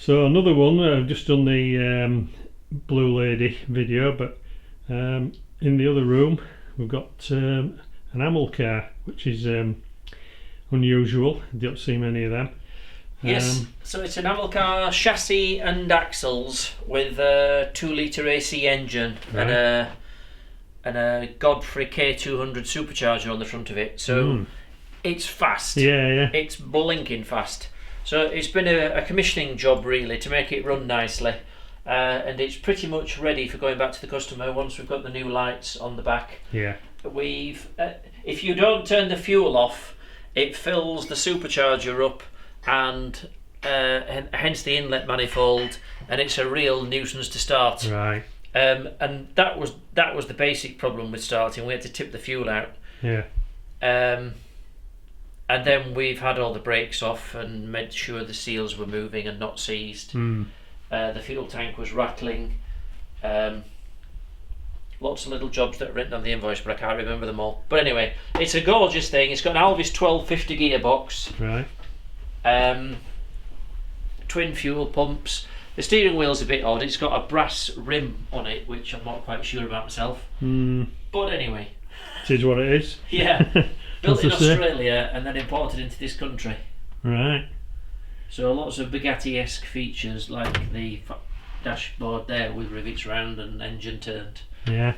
So another one, I've just done the Blue Lady video, but in the other room we've got an Amilcar, which is unusual. You don't see many of them. Yes, so it's an Amilcar chassis and axles with a 2-litre AC engine, right, and a Godfrey K200 supercharger on the front of it. So it's fast. Yeah. It's blinking fast. So it's been a commissioning job really to make it run nicely, and it's pretty much ready for going back to the customer once we've got the new lights on the back. Yeah. We've if you don't turn the fuel off, it fills the supercharger up, and hence the inlet manifold, and it's a real nuisance to start. Right. And that was the basic problem with starting. We had to tip the fuel out. Yeah. And then we've had all the brakes off and made sure the seals were moving and not seized. The fuel tank was rattling. Lots of little jobs that are written on the invoice, but I can't remember them all. But anyway, it's a gorgeous thing. It's got an Alvis 1250 gearbox. Right. Twin fuel pumps. The steering wheel's a bit odd. It's got a brass rim on it, which I'm not quite sure about myself. But anyway. It is what it is. Yeah. Built in Australia and then imported into this country. Right. So lots of Bugatti-esque features, like the dashboard there with rivets round and engine turned. Yeah.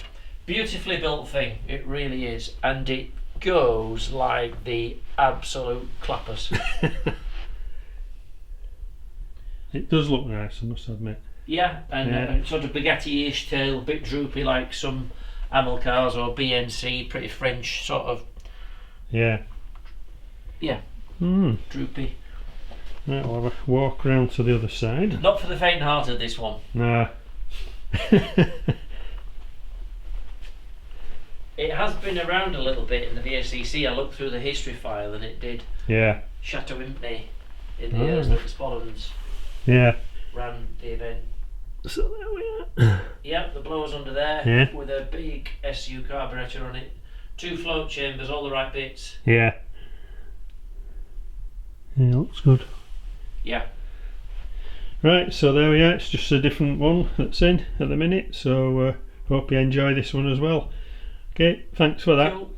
Beautifully built thing, it really is, and it goes like the absolute clappers. It does look nice, I must admit. Yeah, and sort of Bugatti-ish tail, a bit droopy like some Amilcars or BNC, pretty French sort of. Yeah. Yeah. Droopy. Right, we'll have a walk round to the other side. Not for the faint-hearted, this one. No. It has been around a little bit in the VSCC. I looked through the history file and it did. Yeah. Chateau Impney in the years that the Spollans ran the event. So there we are. Yeah, the blower's under there with a big SU carburetor on it. 2 float chambers, all the right bits. Yeah. Yeah, looks good. Yeah. Right, so there we are. It's just a different one that's in at the minute. So hope you enjoy this one as well. Okay, thanks for that. Cool.